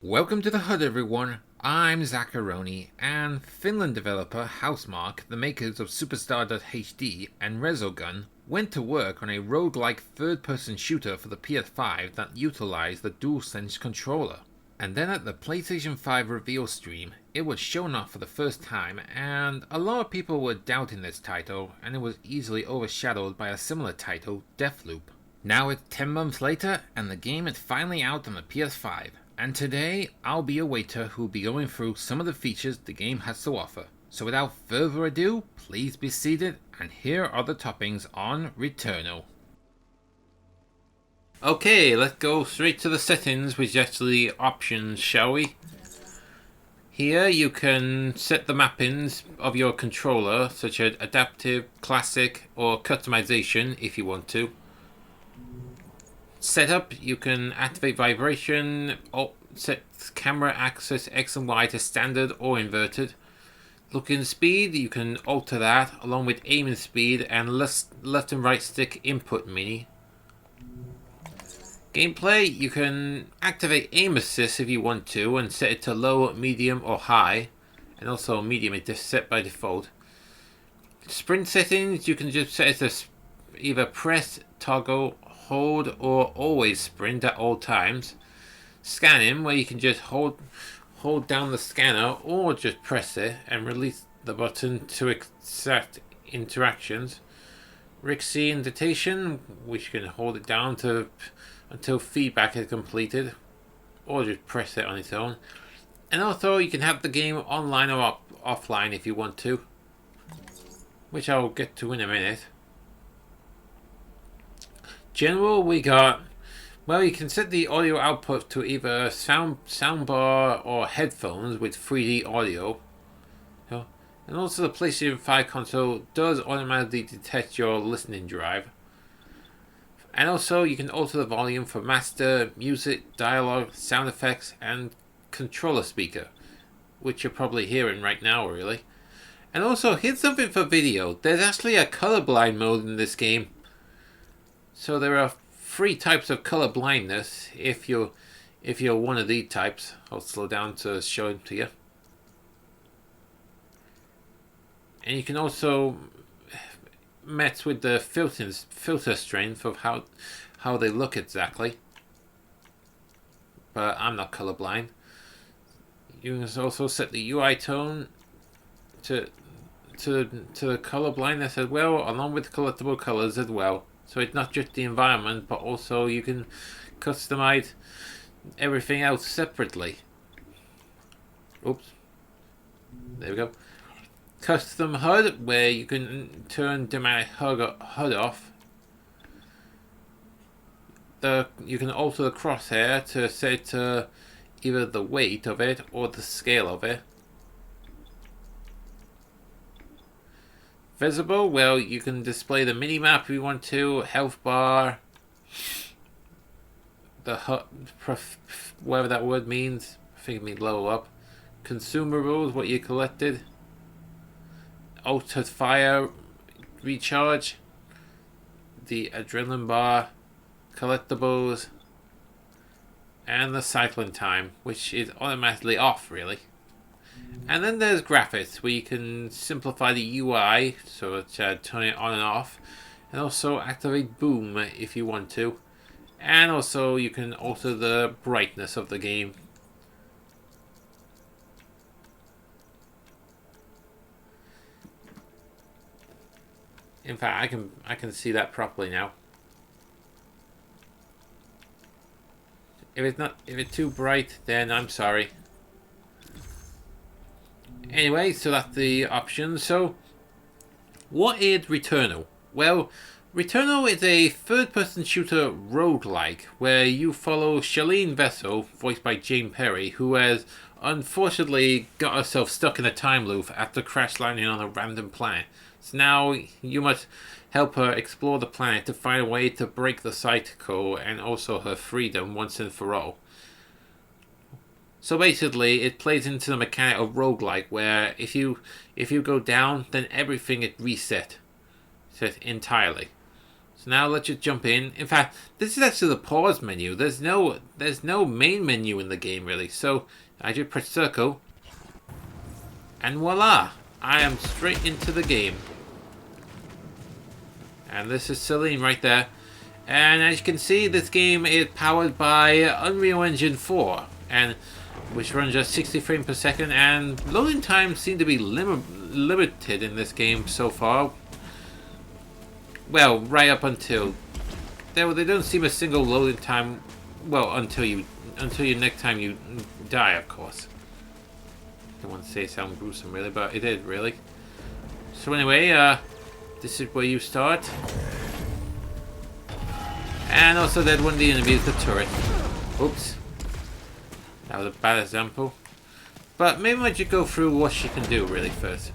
Welcome to the HUD everyone, I'm Zacharoni, and Finland developer Housemark, the makers of Superstar.hd and Resogun, went to work on a roguelike third-person shooter for the PS5 that utilized the DualSense controller. And then at the PlayStation 5 reveal stream, it was shown off for the first time, and a lot of people were doubting this title, and it was easily overshadowed by a similar title, Deathloop. Now it's 10 months later, and the game is finally out on the PS5. And today, I'll be a waiter who'll be going through some of the features the game has to offer. So without further ado, please be seated, and here are the toppings on Returnal. Okay, let's go straight to the settings, which is actually options, shall we? Here you can set the mappings of your controller, such as adaptive, classic, or customization if you want to. Setup, you can activate vibration, set camera access X and Y to standard or inverted. Looking speed, you can alter that along with aiming speed and left and right stick input menu. Gameplay, you can activate aim assist if you want to and set it to low, medium or high, and also medium is set by default. Sprint settings, you can just set it to either press, toggle, hold or always sprint at all times. Scanning, where you can just hold down the scanner or just press it and release the button to accept interactions. Rixie indentation, which you can hold it down until feedback is completed, or just press it on its own. And also you can have the game online or offline if you want to, which I'll get to in a minute. General, we got, well, you can set the audio output to either soundbar or headphones with 3D audio. And also the PlayStation 5 console does automatically detect your listening drive. And also you can alter the volume for master, music, dialogue, sound effects, and controller speaker, which you're probably hearing right now, really. And also, here's something for video. There's actually a colorblind mode in this game. So there are 3 types of color blindness if you're one of these types. I'll slow down to show them to you. And you can also mess with the filter strength of how they look exactly. But I'm not colorblind. You can also set the UI tone to the color blindness as well, along with collectible colors as well. So it's not just the environment, but also you can customize everything else separately. Oops. There we go. Custom HUD, where you can turn dramatic HUD off. You can alter the crosshair to set to either the weight of it or the scale of it. Visible, well, you can display the minimap if you want to, health bar, the whatever that word means, I think it means level up, consumables, what you collected, altered fire recharge, the adrenaline bar, collectibles, and the cycling time, which is automatically off, really. And then there's graphics, where you can simplify the UI, so turn it on and off, and also activate boom if you want to. And also you can alter the brightness of the game. In fact, I can see that properly now. If it's too bright, then I'm sorry. Anyway, so that's the options. So, what is Returnal? Well, Returnal is a third-person shooter roguelike where you follow Shalene Vessel, voiced by Jane Perry, who has unfortunately got herself stuck in a time loop after crash landing on a random planet. So now you must help her explore the planet to find a way to break the cycle and also her freedom once and for all. So basically, it plays into the mechanic of roguelike, where if you go down, then everything is reset entirely. So now let's just jump in. In fact, this is actually the pause menu. There's no main menu in the game really. So I just press circle, and voila, I am straight into the game. And this is Celine right there. And as you can see, this game is powered by Unreal Engine 4, and which runs at 60 frames per second, and loading times seem to be limited in this game so far. Well, right up until they don't seem a single loading time. Well, until next time you die, of course. I don't want to say it sounds gruesome, really, but it did really. So anyway, this is where you start. And also that one of the enemies, the turret. Oops. That was a bad example. But maybe I should go through what she can do really first.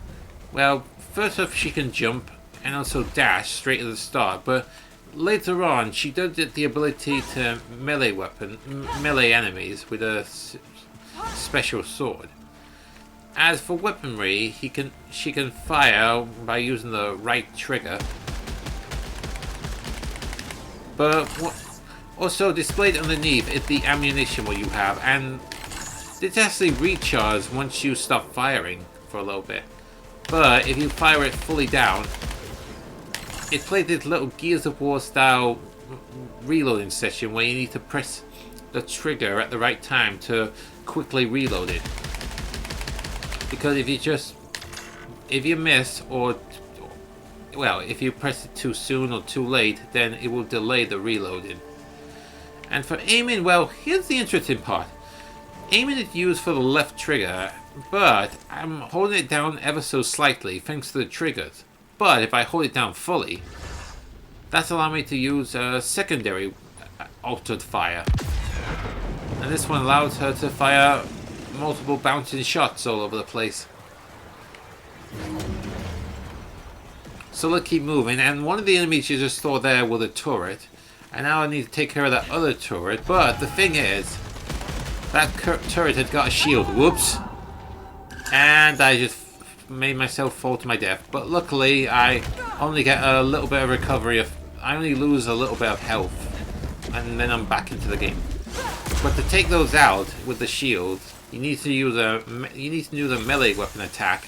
Well, first off, she can jump and also dash straight at the start. But later on, she does get the ability to melee enemies with a special sword. As for weaponry, she can fire by using the right trigger. But also displayed underneath is the ammunition what you have, and this actually recharges once you stop firing for a little bit. But if you fire it fully down, it plays this little Gears of War style reloading session where you need to press the trigger at the right time to quickly reload it. Because if you miss well, if you press it too soon or too late, then it will delay the reloading. And for aiming, well, here's the interesting part. Aiming is used for the left trigger, but I'm holding it down ever so slightly thanks to the triggers. But if I hold it down fully, that's allowing me to use a secondary altered fire. And this one allows her to fire multiple bouncing shots all over the place. So let's keep moving, and one of the enemies you just saw there with a turret, and now I need to take care of that other turret. But the thing is, that turret had got a shield. Whoops! And I just made myself fall to my death. But luckily, I only get a little bit of recovery. I only lose a little bit of health, and then I'm back into the game. But to take those out with the shield, you need to use a melee weapon attack.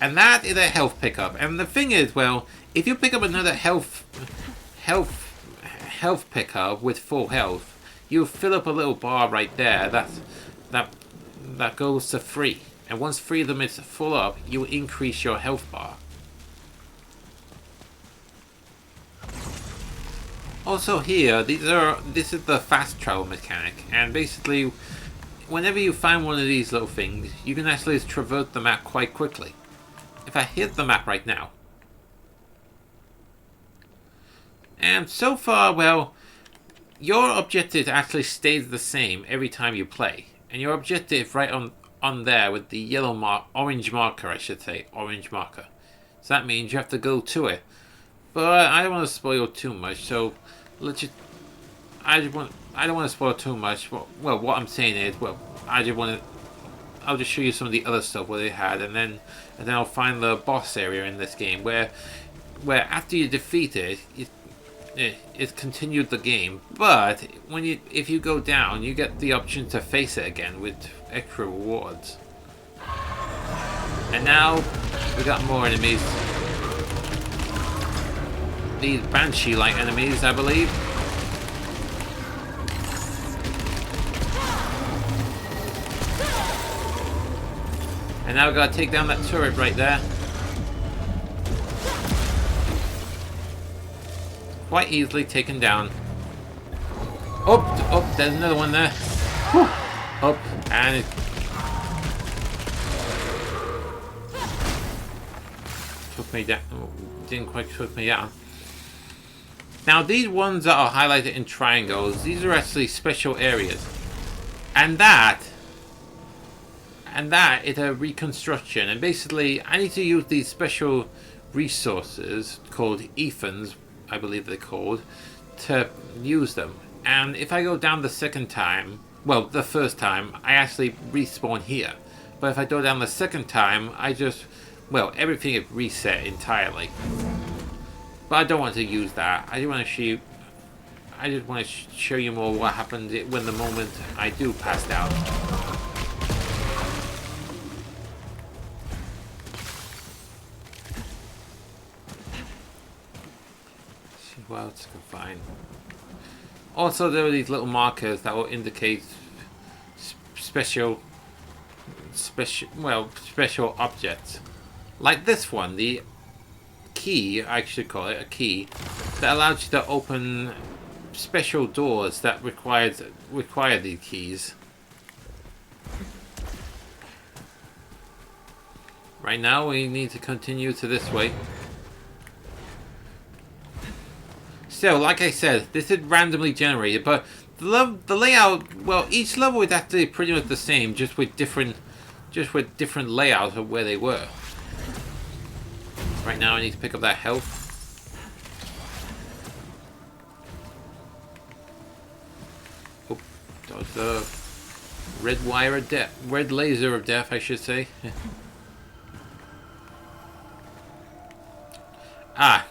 And that is a health pickup. And the thing is, well, if you pick up another health pickup with full health, you fill up a little bar right there. That goes to 3. And once 3 of them is full up, you increase your health bar. Also here, this is the fast travel mechanic, and basically, whenever you find one of these little things, you can actually traverse the map quite quickly. If I hit the map right now. And so far, well, your objective actually stays the same every time you play. And your objective right on there with the yellow orange marker, I should say, orange marker. So that means you have to go to it. But I don't want to spoil too much, so let's just... I don't want to spoil too much. Well, what I'm saying is, well, I'll just show you some of the other stuff what they had, and then I'll find the boss area in this game where after you defeat it, it continued the game. But if you go down, you get the option to face it again with extra rewards. And now we got more enemies. These Banshee-like enemies, I believe. And now we've got to take down that turret right there. Quite easily taken down. Oh, there's another one there. Whew. Up, and it took me down. Didn't quite took me down. Now these ones that are highlighted in triangles, these are actually special areas. And that is a reconstruction, and basically I need to use these special resources called Ethans, I believe they're called, to use them. And if I go down the second time, well, the first time, I actually respawn here. But if I go down the second time, everything is reset entirely. But I don't want to use that. I just want to show you more what happened when the moment I do pass out. See what else I can find. Also, there are these little markers that will indicate special objects. Like this one, the key, I should call it a key, that allows you to open special doors that require these keys. Right now we need to continue to this way. So, like I said, this is randomly generated, but the layout, well, each level is actually pretty much the same, just with different layouts of where they were. Right now I need to pick up that health. Oh, that was the red wire of death. Red laser of death, I should say.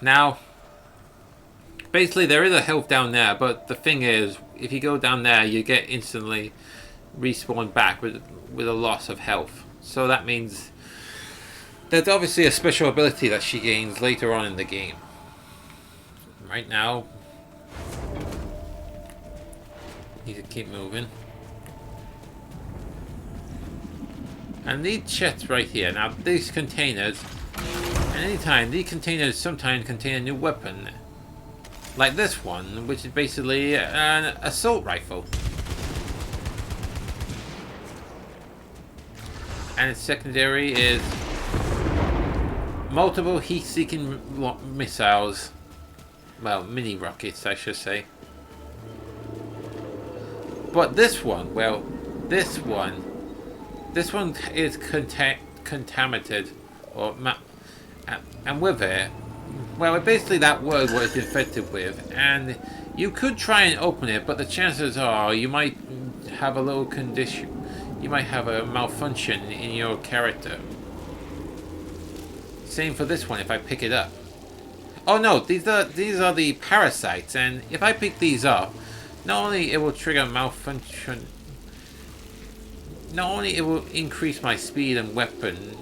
Now, basically there is a health down there, but the thing is, if you go down there, you get instantly respawned back with a loss of health. So that means there's obviously a special ability that she gains later on in the game. Right now, need to keep moving. And these chests right here. Now these containers, at any time, these containers sometimes contain a new weapon. Like this one, which is basically an assault rifle. And its secondary is multiple heat-seeking missiles. Well, mini rockets, I should say. But this one, well, this one is contaminated, and with it, well, basically that word what it's infected with, and you could try and open it, but the chances are you might have a little condition. You might have a malfunction in your character. Same for this one if I pick it up. Oh no, these are the parasites, and if I pick these up, not only it will trigger malfunction, not only it will increase my speed and weapon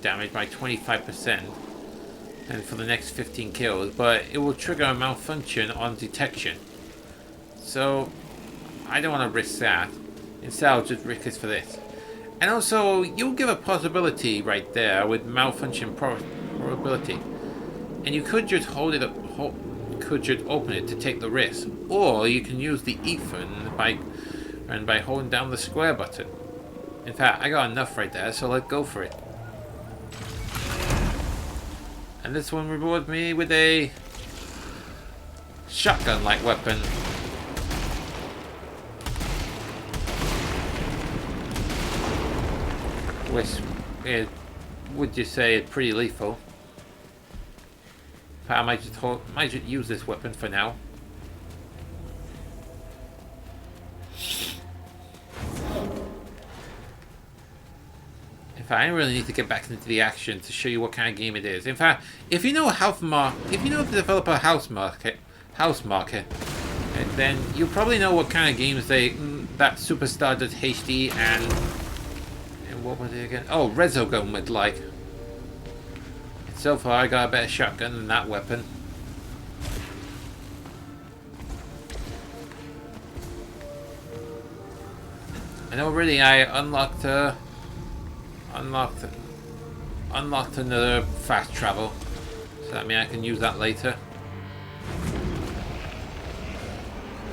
damage by 25%, and for the next 15 kills, but it will trigger a malfunction on detection. So I don't want to risk that. Instead, I'll just risk it for this. And also, you'll give a possibility right there with malfunction probability, and you could just hold it up, could just open it to take the risk, or you can use the ether by holding down the square button. In fact, I got enough right there, so let's go for it. And this one rewards me with a shotgun-like weapon. Which is, would you say, is pretty lethal. But I might just use this weapon for now. In fact, I really need to get back into the action to show you what kind of game it is. In fact, if you know the developer House Market, then you probably know what kind of games that Superstar does HD and what was it again? Oh, Resogun would like. So far, I got a better shotgun than that weapon. And already I unlocked another fast travel. So that means I can use that later.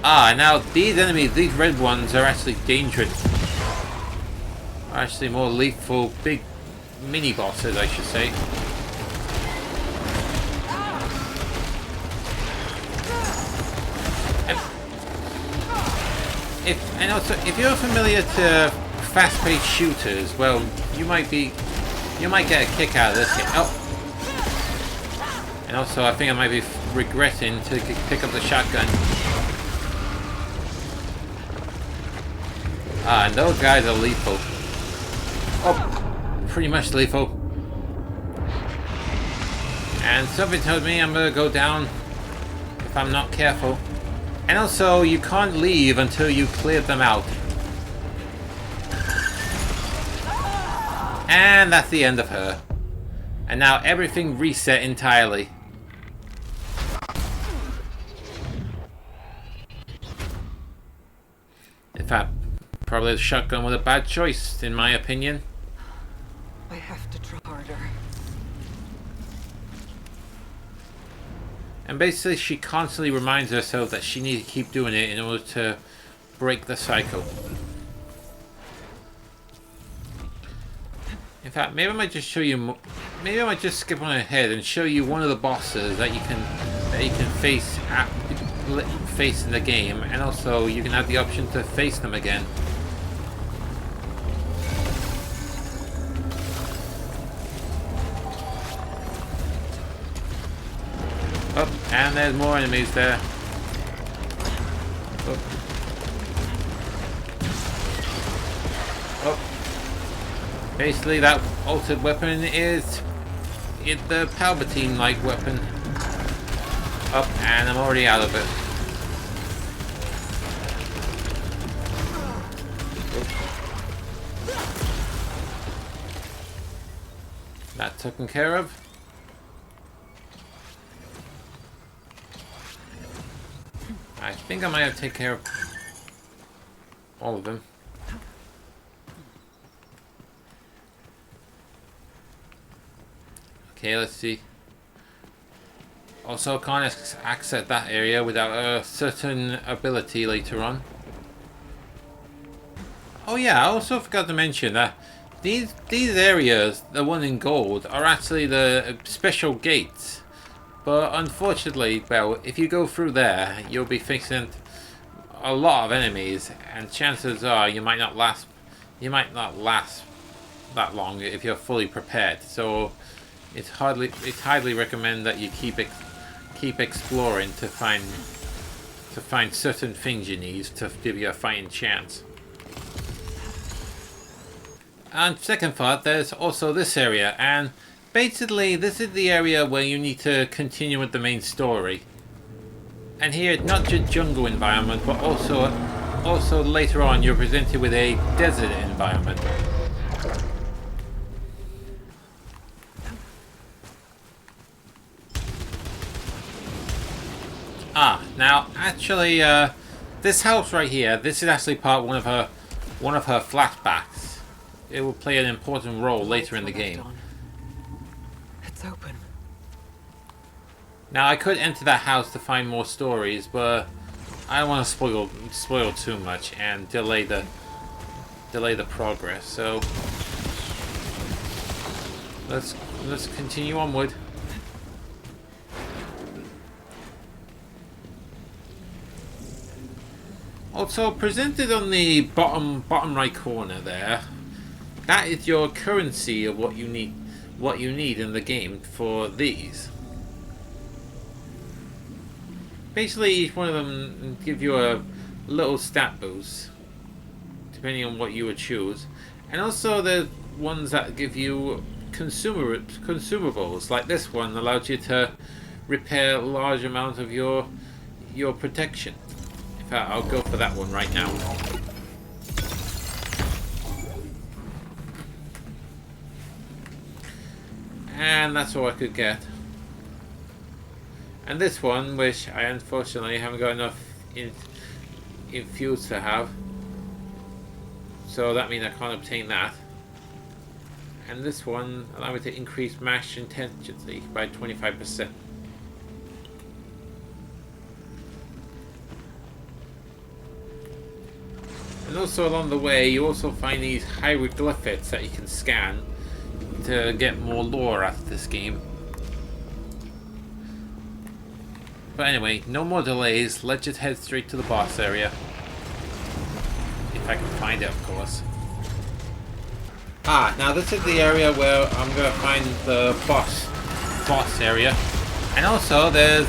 Now these enemies, these red ones, are actually dangerous. Are actually more lethal, big mini bosses, I should say. And also, if you're familiar to fast-paced shooters, well, you might get a kick out of this game. Oh, and also, I think I might be regretting to pick up the shotgun. And those guys are lethal. Oh, pretty much lethal. And something told me I'm gonna go down if I'm not careful. And also, you can't leave until you clear them out. And that's the end of her. And now everything reset entirely. In fact, probably the shotgun was a bad choice, in my opinion. I have to try harder. And basically, she constantly reminds herself that she needs to keep doing it in order to break the cycle. In fact, maybe I might just show you. Maybe I might just skip on ahead and show you one of the bosses that you can face in the game, and also you can have the option to face them again. Oh, and there's more enemies there. Oh. Oh. Basically, that altered weapon is the Palpatine-like weapon. Up, and I'm already out of it. That taken care of. I think I might have to take care of all of them. Okay, let's see. Also, can't access that area without a certain ability later on. Oh yeah, I also forgot to mention that these areas, the one in gold, are actually the special gates. But unfortunately, well, if you go through there, you'll be facing a lot of enemies, and chances are you might not last that long if you're fully prepared. So it's highly recommend that you keep exploring to find certain things you need to give you a fighting chance. And second thought, there's also this area, and basically this is the area where you need to continue with the main story. And here, not just jungle environment, but also later on you're presented with a desert environment. Now actually, this house right here, this is actually one of her flashbacks. It will play an important role later in the game. It's open. Now I could enter that house to find more stories, but I don't want to spoil too much and delay the progress. So let's continue onward. Also presented on the bottom right corner there, that is your currency of what you need in the game for these. Basically, each one of them give you a little stat boost, depending on what you would choose. And also the ones that give you consumables, like this one allows you to repair a large amount of your protection. In fact, I'll go for that one right now. And that's all I could get. And this one, which I unfortunately haven't got enough infused to have, so that means I can't obtain that. And this one allows me to increase mash intensity by 25%. And also along the way, you also find these hieroglyphics that you can scan to get more lore out of this game. But anyway, no more delays. Let's just head straight to the boss area. If I can find it, of course. Now this is the area where I'm gonna find the boss area. And also there's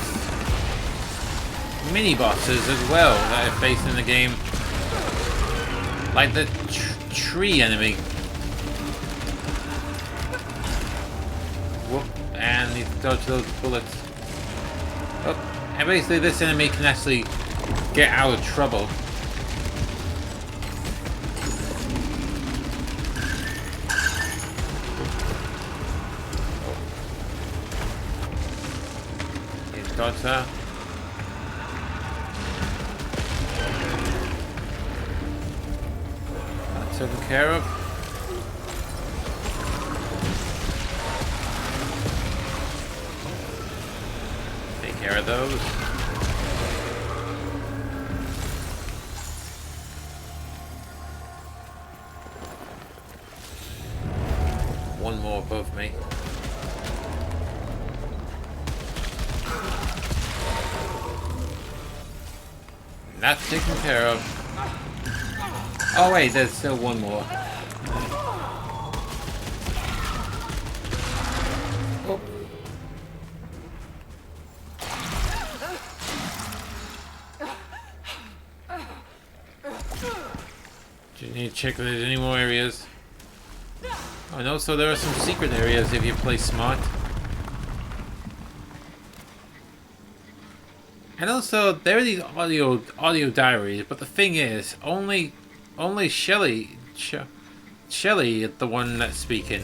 mini bosses as well that I face in the game. Like the tree enemy. Whoop, and I need to dodge those bullets. Oh, and basically this enemy can actually get out of trouble. Dodge that. That's taken care of. Take care of those. One more above me. That's taken care of. Oh wait, there's still one more. Oh. Do you need to check if there's any more areas? Oh no, so there are some secret areas if you play smart. And also, there are these audio diaries, but the thing is, only Shelley is the one that's speaking.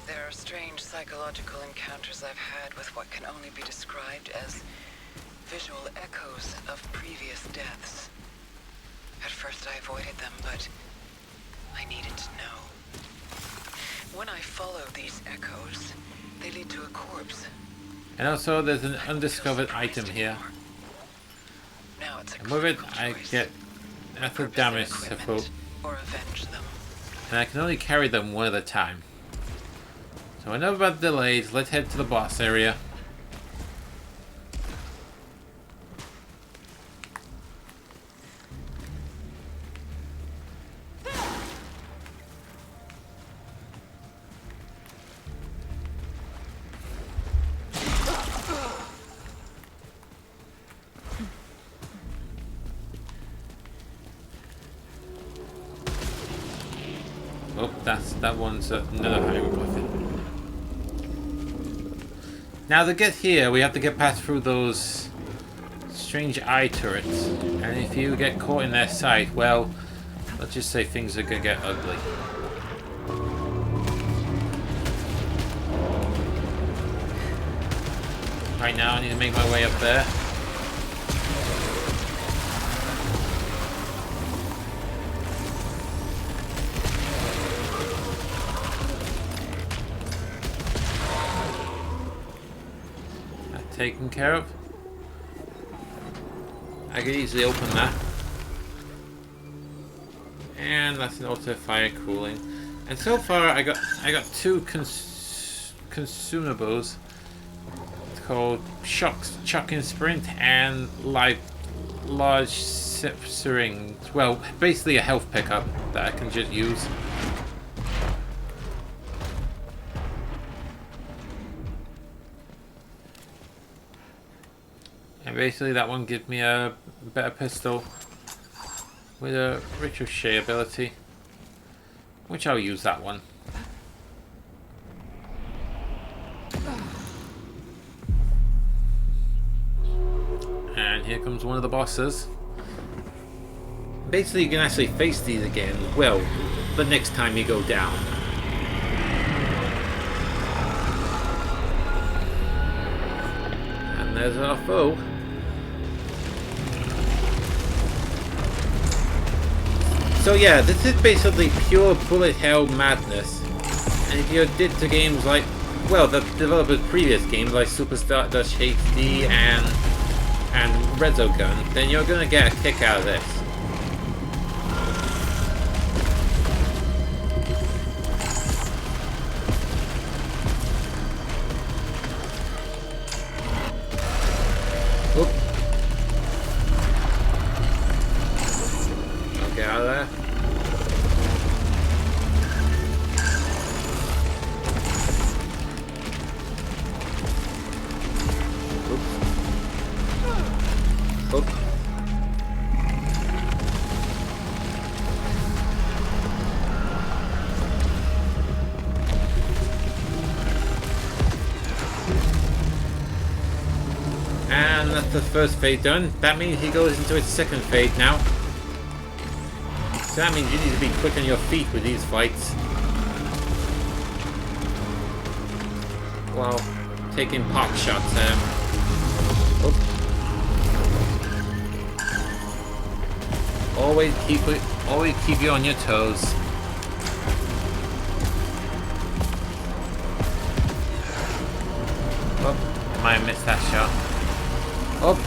There are strange psychological encounters I've had with what can only be described as visual echoes of previous deaths. At first I avoided them, but I needed to know. When I follow these echoes, they lead to a corpse. And also, there's an undiscovered item here. Now it's a And with it, I get method damage support. or avenge them. And I can only carry them one at a time. So enough about delays, let's head to the boss area. Oh, that one's another hieroglyphic. Now to get here, we have to get past through those strange eye turrets. And if you get caught in their sight, well, let's just say things are gonna get ugly. Right now, I need to make my way up there. Taken care of. I could easily open that. And that's an auto fire cooling. And so far I got two consumables. It's called Chuck and Sprint and large sip syringe. Well, basically a health pickup that I can just use. And basically that one gives me a better pistol with a ricochet ability, which I'll use that one. And here comes one of the bosses. Basically you can actually face these again, well, the next time you go down. And there's our foe. So yeah, this is basically pure bullet hell madness. And if you're addicted to games like, well, the developers' previous games like Super Stardust HD and Resogun, then you're gonna get a kick out of this. Oop. I'll get out of there. Oop. That's the first fade done. That means he goes into his second fade now. So that means you need to be quick on your feet with these fights. While taking pot shots at him. Oh. Always keep you on your toes. Oh, I might have missed that shot. Oh.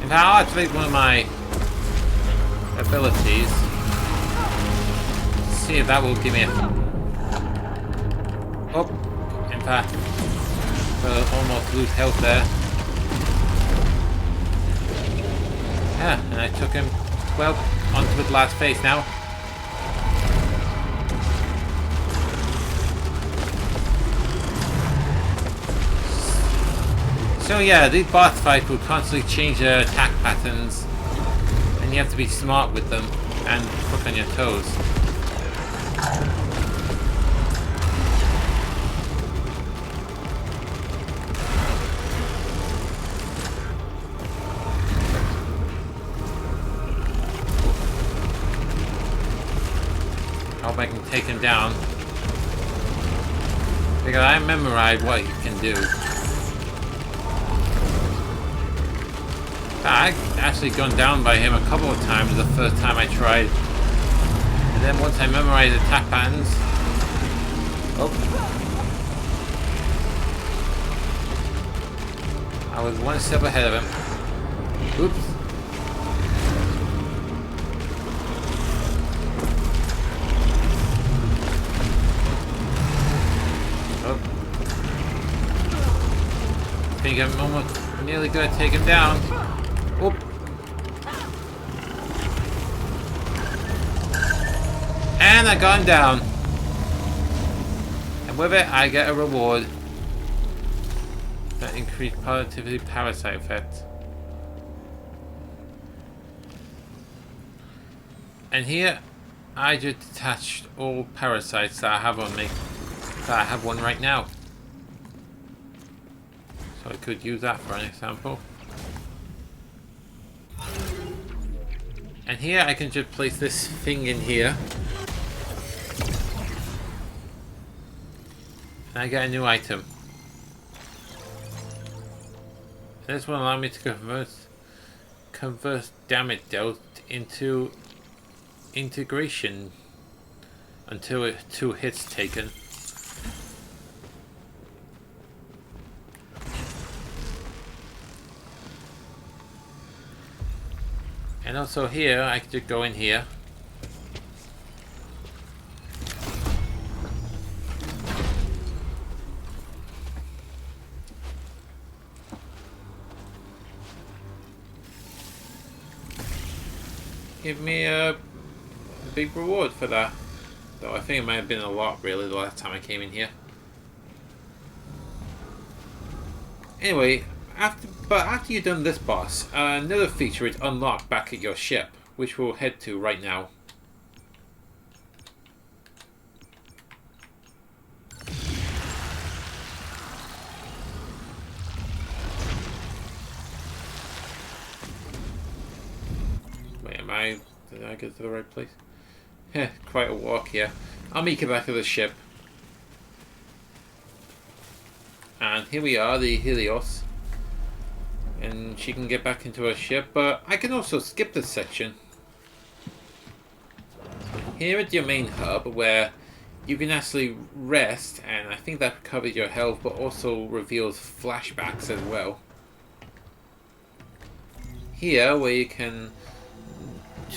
And I'll activate one of my abilities. See if that will give me a... Oh, in fact, we'll almost lose health there. Yeah, and I took him, well, onto his last phase now. So yeah, these boss fights will constantly change their attack patterns, and you have to be smart with them and quick on your toes. I hope I can take him down, because I memorized what he can do. I've actually gone down by him a couple of times the first time I tried. And then once I memorized attack patterns... Oh. I was one step ahead of him. Oops. Oh. I think I'm almost nearly going to take him down. Oop. And I got him down. And with it, I get a reward. That increased positivity parasite effect. And here, I just detached all parasites that I have on me. That I have one right now. So I could use that for an example. And here I can just place this thing in here. And I get a new item. And this will allow me to convert damage dealt into integration until 2 hits taken. And also here, I can just go in here. Give me a big reward for that. Though I think it might have been a lot really the last time I came in here. Anyway, after you've done this boss, another feature is unlocked back at your ship, which we'll head to right now. Wait, did I get to the right place? Heh, quite a walk here. I'll make it back to the ship. And here we are, the Helios. And she can get back into her ship, but I can also skip this section. Here at your main hub, where you can actually rest, and I think that recovers your health, but also reveals flashbacks as well. Here, where you can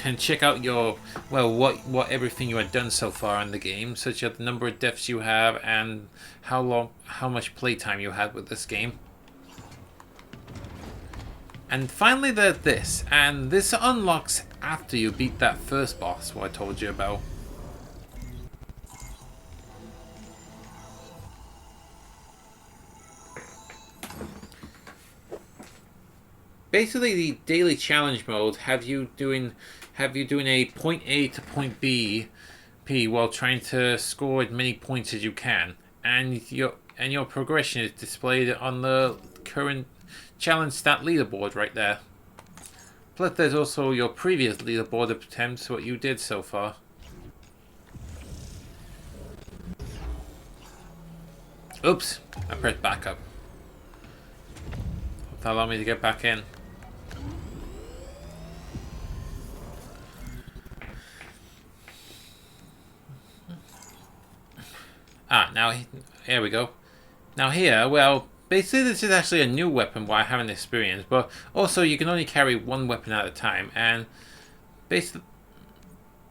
and check out your, well, what everything you had done so far in the game, such as the number of deaths you have and how much playtime you had with this game. And finally there's this, and this unlocks after you beat that first boss what I told you about. Basically, the daily challenge mode have you doing a point A to point B while trying to score as many points as you can, and your progression is displayed on the current challenge stat leaderboard right there. Plus, there's also your previous leaderboard attempts, what you did so far. Oops, I pressed back up. Hope that allowed me to get back in. Now, here we go. Now here, well, basically this is actually a new weapon what I haven't experienced, but also you can only carry one weapon at a time, and basically,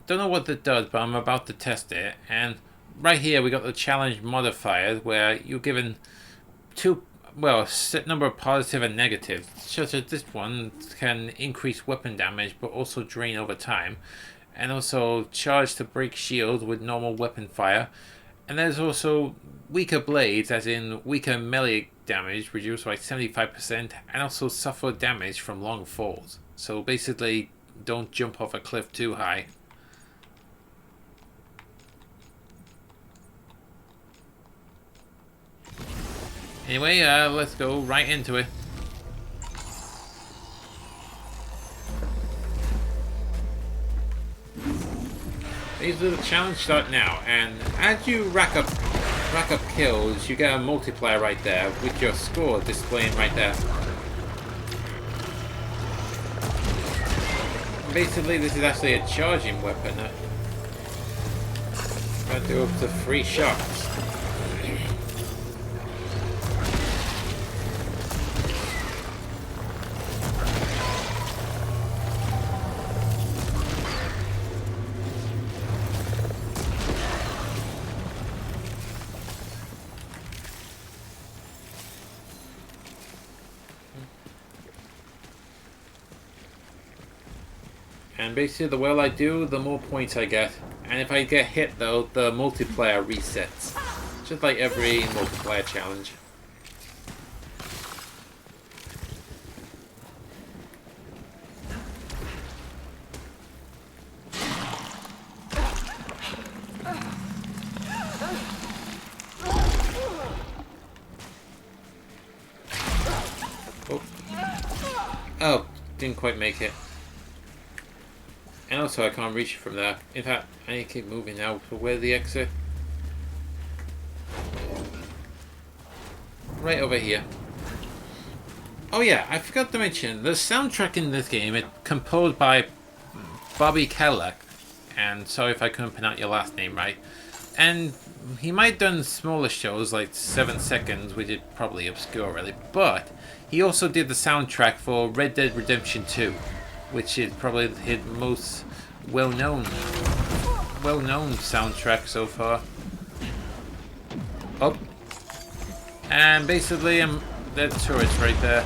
don't know what it does, but I'm about to test it. And right here we got the challenge modifiers, where you're given a set number of positive and negative, such as this one can increase weapon damage, but also drain over time, and also charge to break shields with normal weapon fire. And there's also weaker blades, as in weaker melee damage reduced by 75%, and also suffer damage from long falls. So basically, don't jump off a cliff too high. Anyway, let's go right into it. These are the challenge start now, and as you rack up kills, you get a multiplier right there with your score displaying right there. Basically, this is actually a charging weapon. I do up to 3 shots. And basically, the well I do, the more points I get. And if I get hit, though, the multiplier resets. Just like every multiplier challenge. Oh, didn't quite make it. And also I can't reach it from there. In fact, I need to keep moving now. So where's the exit? Right over here. Oh yeah, I forgot to mention, the soundtrack in this game is composed by Bobby Cadillac. And sorry if I couldn't pronounce your last name right. And he might have done smaller shows like 7 Seconds, which is probably obscure really. But he also did the soundtrack for Red Dead Redemption 2. Which is probably his most well-known soundtrack so far. Oh, and basically, there's turrets right there.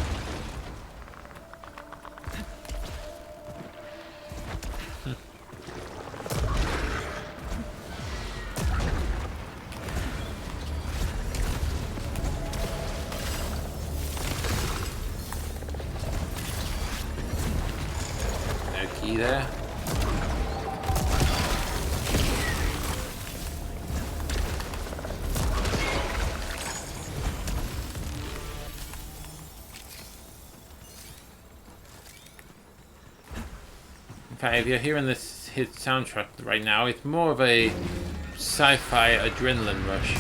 Key there. In fact, if you're hearing this hit soundtrack right now, it's more of a sci-fi adrenaline rush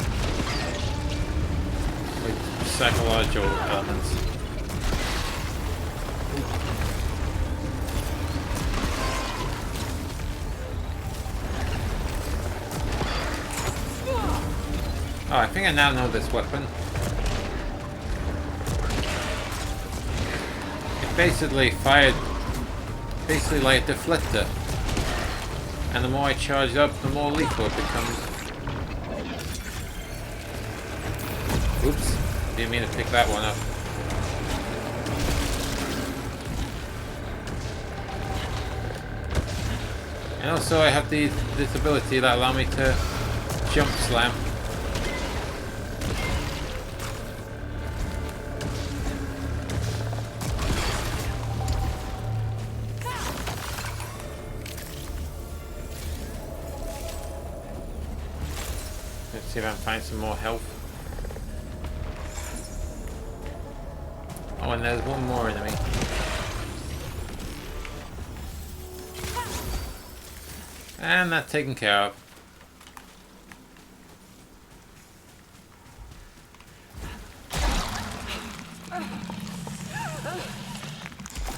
with psychological elements. Oh, I think I now know this weapon. It basically fired, basically like a deflector. And the more I charge up, the more lethal it becomes. Oops, didn't mean to pick that one up. And also I have this ability that allows me to jump slam. Let's see if I can find some more health. Oh, and there's one more enemy. And that's taken care of.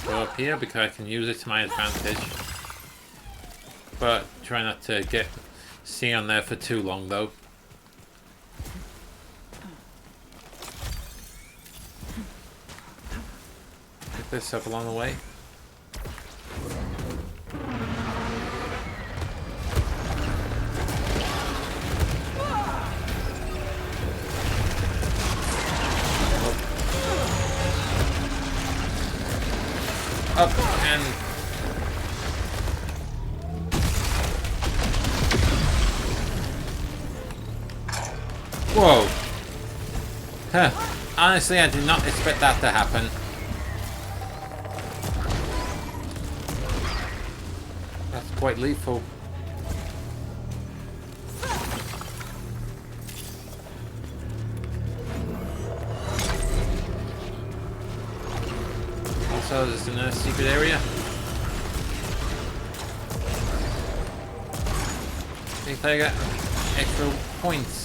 Go up here because I can use it to my advantage. But try not to get see on there for too long though. Pick this up along the way. Up and whoa! Huh. Honestly, I did not expect that to happen. That's quite lethal. Also, there's another secret area. I think I got extra points.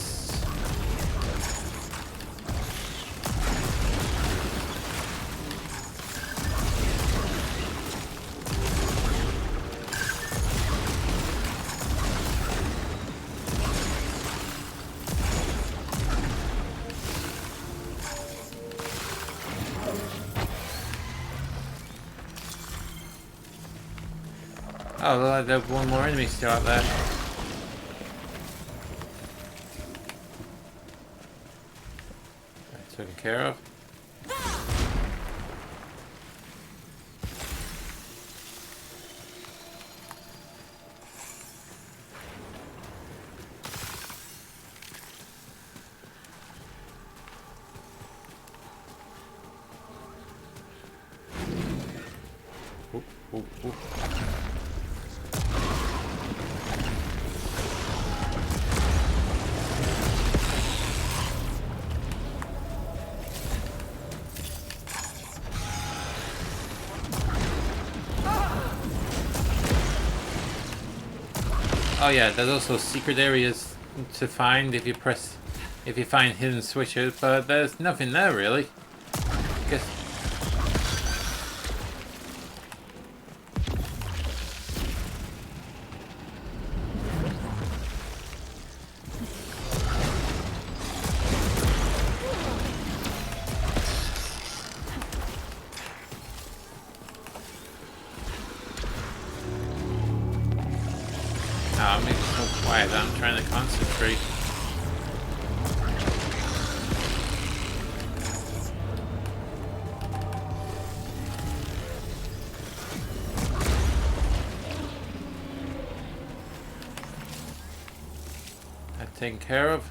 Oh, well, there's one more enemy still out there. That's taken care of. Oop, oop, oop. Oh yeah, there's also secret areas to find if you find hidden switches, but there's nothing there really. Guess. I'm making so quiet that I'm trying to concentrate. That taken care of.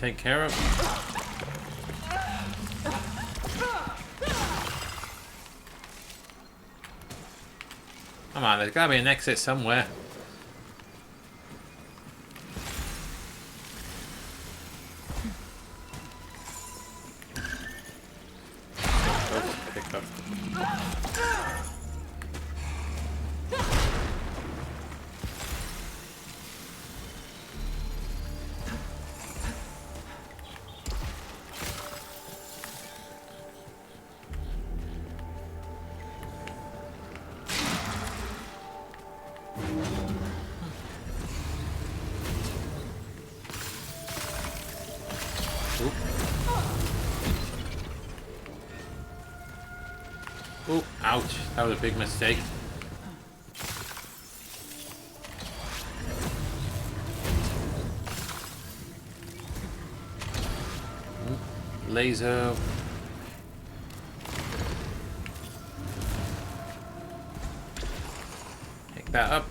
Take care of. Come on, there's gotta be an exit somewhere. Pick up. Oh, ouch. That was a big mistake. Laser. Pick that up.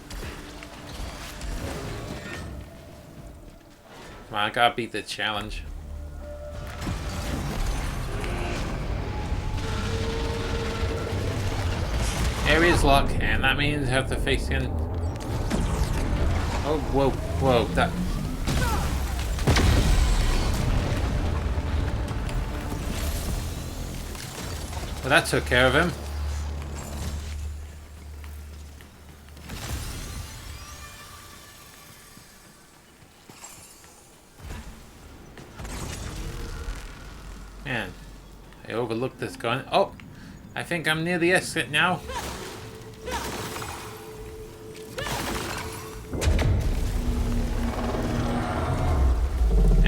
Come on, I gotta beat the challenge. Area's locked, and that means I have to face again. Oh, whoa, whoa, that. Well, that took care of him. Man, I overlooked this gun. Oh, I think I'm near the exit now.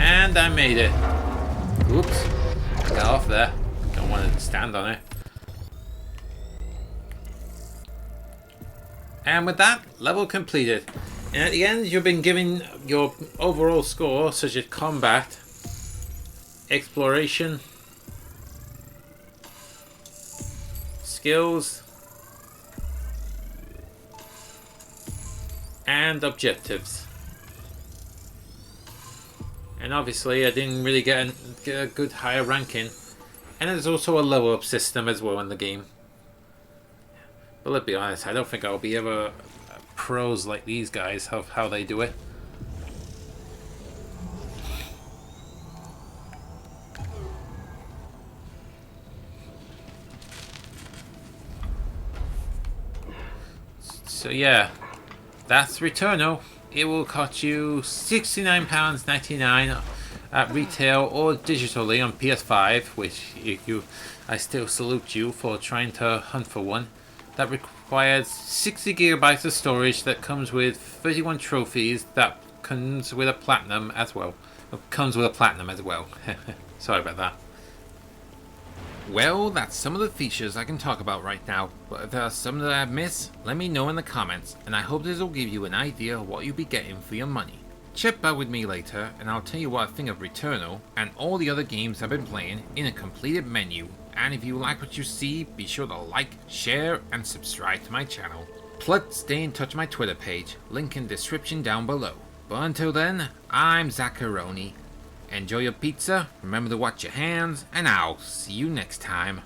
And I made it. Oops. Get off there. Don't want to stand on it. And with that, level completed. And at the end, you've been given your overall score, such as combat, exploration, skills, and objectives. And obviously I didn't really get a good higher ranking. And there's also a level up system as well in the game. But let's be honest, I don't think I'll be ever pros like these guys of how they do it. So yeah, that's Returnal. It will cost you £69.99 at retail or digitally on PS5, which I still salute you for trying to hunt for one. That requires 60 gigabytes of storage that comes with 31 trophies that comes with a platinum as well. Sorry about that. Well, that's some of the features I can talk about right now, but if there are some that I've missed, let me know in the comments, and I hope this will give you an idea of what you'll be getting for your money. Check back with me later, and I'll tell you what I think of Returnal and all the other games I've been playing in a completed menu, and if you like what you see, be sure to like, share, and subscribe to my channel. Plus, stay in touch with my Twitter page, link in the description down below. But until then, I'm Zacharoni. Enjoy your pizza, remember to watch your hands, and I'll see you next time.